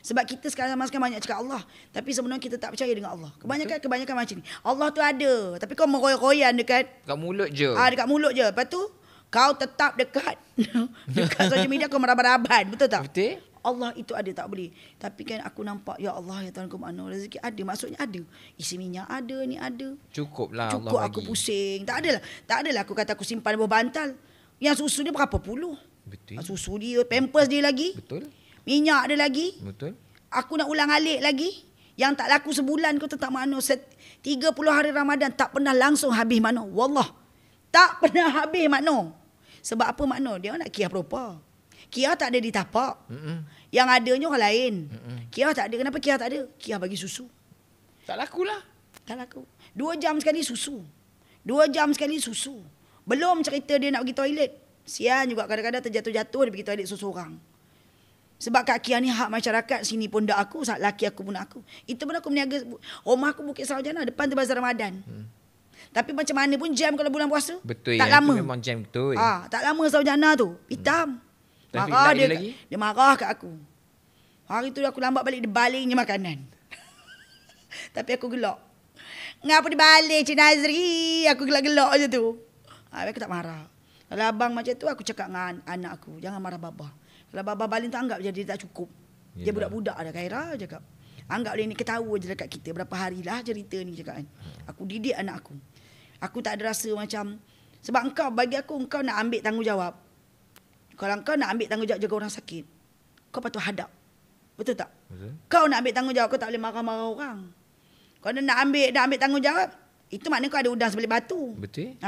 Sebab kita sekarang banyak cakap Allah, tapi sebenarnya kita tak percaya dengan Allah. Kebanyakan macam ni. Allah tu ada, tapi kau meroyan-royan dekat mulut je. Dekat mulut je. Lepas tu kau tetap dekat social media, kau meraba-raban. Betul tak? Betul. Allah itu ada, tak boleh. Tapi kan aku nampak, ya Allah, ya Tuhan ku mana rezeki ada. Maksudnya ada. Isi minyak ada, ni ada. Cukuplah Allah Cukup bagi. aku pusing. Tak adalah aku kata aku simpan bawah bantal. Yang susu dia berapa puluh. Betul. Susu dia, pampers dia lagi. Betul. Minyak dia lagi. Betul. Aku nak ulang alik lagi. Yang tak laku sebulan kau tak mana. 30 hari Ramadan tak pernah langsung habis mana. Wallah. Tak pernah habis mana. Sebab apa makna? Dia nak kira apa? Kira tak ada di tapak. Yang adanya orang lain. Kira tak ada. Kenapa kira tak ada? Kira bagi susu. Tak lakulah. Tak laku. 2 jam sekali susu. 2 jam sekali susu. Belum cerita dia nak pergi toilet. Sian juga kadang-kadang terjatuh-jatuh dia pergi toilet seorang. Sebab Kak Kia ni hak masyarakat. Sini pun dak aku, laki aku pun aku. Itu pun aku meniaga. Rumah aku Bukit Sarjana, depan tu Bazar Ramadan. Tapi macam mana pun jam kalau bulan puasa. Betul. Tak lama. Itu memang jam betul. Tak lama Sarjana tu. Hitam. Tapi Marah dia lagi? Dia marah kat aku. Hari tu aku lambat balik, dia balingnya makanan. Tapi aku gelak. Ngapa dia balik Cik Nazri? Aku gelak-gelak je tu. Aku tak marah. Kalau abang macam tu, aku cakap dengan anak aku, jangan marah babah. Kalau babah baling tu, anggap je dia tak cukup. Dia budak-budak ada Khairah cakap. Anggap dia ni ketawa je dekat kita. Berapa hari lah cerita ni cakap kan. Aku didik anak aku. Aku tak ada rasa macam, sebab engkau, bagi aku, engkau nak ambil tanggungjawab. Kalau engkau nak ambil tanggungjawab jaga orang sakit, kau patut hadap. Betul tak? Betul. Kau nak ambil tanggungjawab, kau tak boleh marah-marah orang. Kau nak ambil tanggungjawab, itu maknanya kau ada udang sebelah batu. Betul.